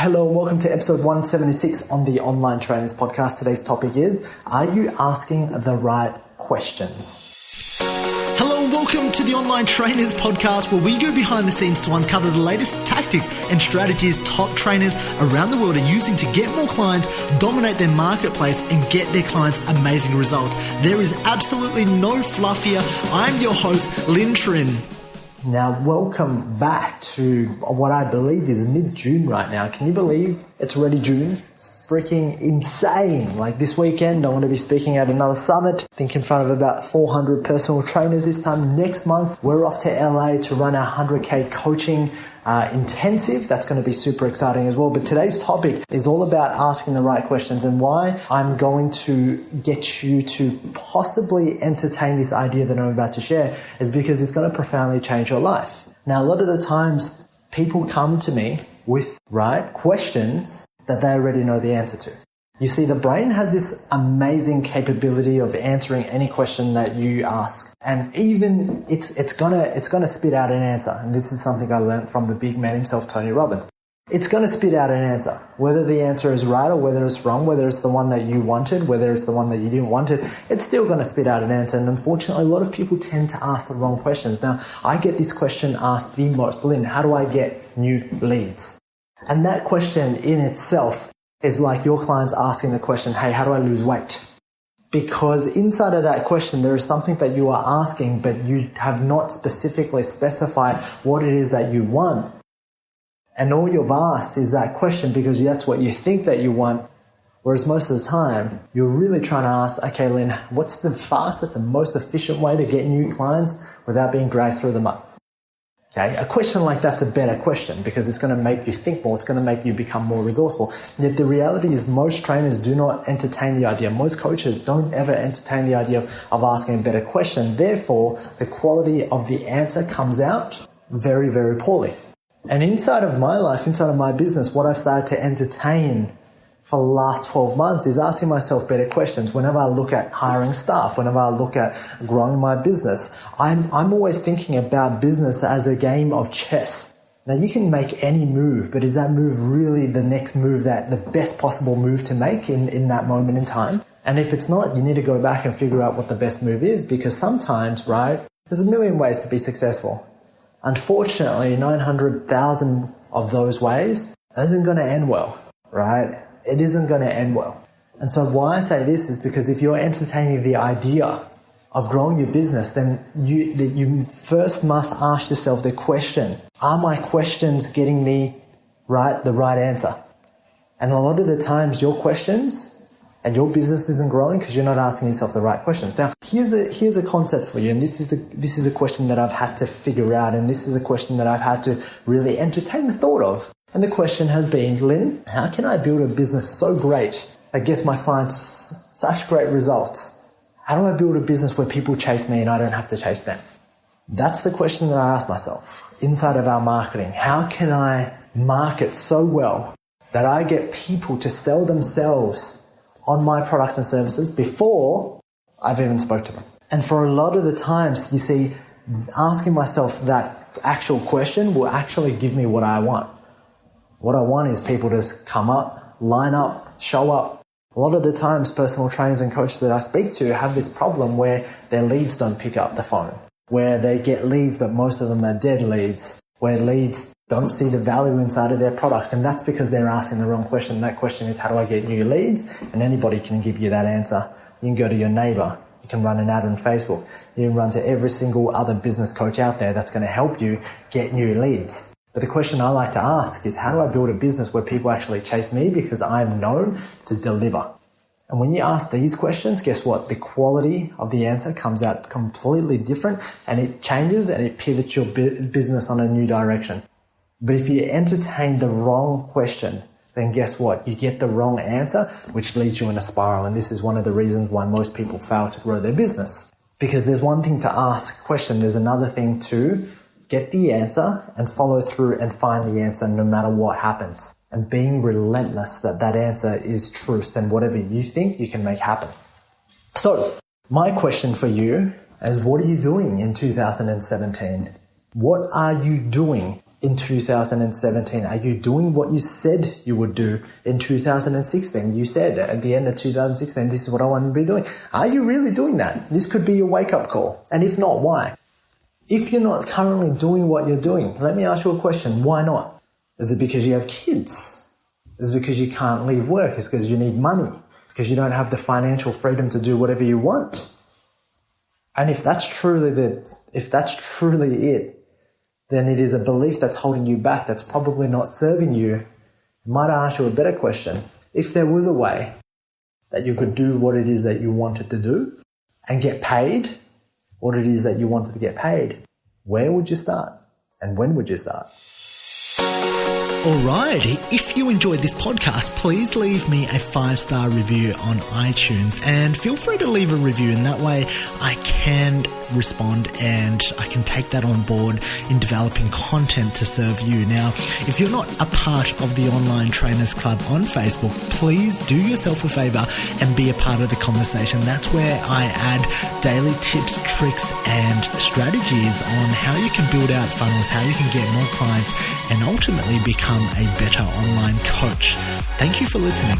Hello and welcome to episode 176 on the Online Trainers Podcast. Today's topic is, are you asking the right questions? Hello and welcome to the Online Trainers Podcast, where we go behind the scenes to uncover the latest tactics and strategies top trainers around the world are using to get more clients, dominate their marketplace, and get their clients amazing results. There is absolutely no fluff here. I'm your host, Lynn Trin. Now, welcome back to what I believe is mid-June right now. Can you believe it's already June? It's freaking insane. Like this weekend, I want to be speaking at another summit. I think in front of about 400 personal trainers this time. Next month, we're off to LA to run our 100K coaching intensive. That's going to be super exciting as well. But today's topic is all about asking the right questions, and why I'm going to get you to possibly entertain this idea that I'm about to share is because it's going to profoundly change your life. Now, a lot of the times people come to me with questions that they already know the answer to. You see, the brain has this amazing capability of answering any question that you ask, and even it's gonna spit out an answer. And this is something I learned from the big man himself, Tony Robbins. It's gonna spit out an answer, whether the answer is right or whether it's wrong, whether it's the one that you wanted, whether it's the one that you didn't want it. It's still gonna spit out an answer. And unfortunately, a lot of people tend to ask the wrong questions. Now, I get this question asked the most: Lynn, how do I get new leads? And that question in itself is like your clients asking the question, hey, how do I lose weight? Because inside of that question, there is something that you are asking, but you have not specifically specified what it is that you want. And all you've asked is that question because that's what you think that you want. Whereas most of the time, you're really trying to ask, okay, Lynn, what's the fastest and most efficient way to get new clients without being dragged through the mud? Okay, a question like that's a better question because it's going to make you think more. It's going to make you become more resourceful. Yet the reality is most trainers do not entertain the idea. Most coaches don't ever entertain the idea of asking a better question. Therefore, the quality of the answer comes out very, very poorly. And inside of my life, inside of my business, what I've started to entertain for the last 12 months is asking myself better questions. Whenever I look at hiring staff, whenever I look at growing my business, I'm always thinking about business as a game of chess. Now, you can make any move, but is that move really the next move, that the best possible move to make in that moment in time? And if it's not, you need to go back and figure out what the best move is, because sometimes, there's a million ways to be successful. Unfortunately, 900,000 of those ways isn't going to end well, right? It isn't going to end well. And so why I say this is because if you're entertaining the idea of growing your business, then you first must ask yourself the question, are my questions getting me the right answer? And a lot of the times your questions and your business isn't growing because you're not asking yourself the right questions. Now, here's a concept for you, and this is a question that I've had to figure out, and this is a question that I've had to really entertain the thought of. And the question has been, Lynn, how can I build a business so great that gets my clients such great results? How do I build a business where people chase me and I don't have to chase them? That's the question that I ask myself inside of our marketing. How can I market so well that I get people to sell themselves on my products and services before I've even spoke to them? And for a lot of the times, you see, asking myself that actual question will actually give me what I want. What I want is people to come up, line up, show up. A lot of the times, personal trainers and coaches that I speak to have this problem where their leads don't pick up the phone, where they get leads, but most of them are dead leads, where leads don't see the value inside of their products. And that's because they're asking the wrong question. That question is, how do I get new leads? And anybody can give you that answer. You can go to your neighbor. You can run an ad on Facebook. You can run to every single other business coach out there that's going to help you get new leads. But the question I like to ask is, how do I build a business where people actually chase me because I'm known to deliver? And when you ask these questions, guess what? The quality of the answer comes out completely different, and it changes and it pivots your business on a new direction. But if you entertain the wrong question, then guess what? You get the wrong answer, which leads you in a spiral. And this is one of the reasons why most people fail to grow their business. Because there's one thing to ask a question, there's another thing to get the answer and follow through and find the answer no matter what happens. And being relentless that answer is truth, and whatever you think, you can make happen. So, my question for you is, what are you doing in 2017? What are you doing in 2017? Are you doing what you said you would do in 2016? You said at the end of 2016, this is what I want to be doing. Are you really doing that? This could be your wake-up call. And if not, why? If you're not currently doing what you're doing, let me ask you a question. Why not? Is it because you have kids? Is it because you can't leave work? Is it because you need money? It's because you don't have the financial freedom to do whatever you want? And if that's truly it, then it is a belief that's holding you back, that's probably not serving you. Might I ask you a better question? If there was a way that you could do what it is that you wanted to do and get paid what it is that you wanted to get paid, where would you start? And when would you start? Alright, if you enjoyed this podcast, please leave me a 5-star review on iTunes and feel free to leave a review, and that way I can respond and I can take that on board in developing content to serve you. Now, if you're not a part of the Online Trainers Club on Facebook, please do yourself a favor and be a part of the conversation. That's where I add daily tips, tricks and strategies on how you can build out funnels, how you can get more clients and ultimately become a better online coach. Thank you for listening.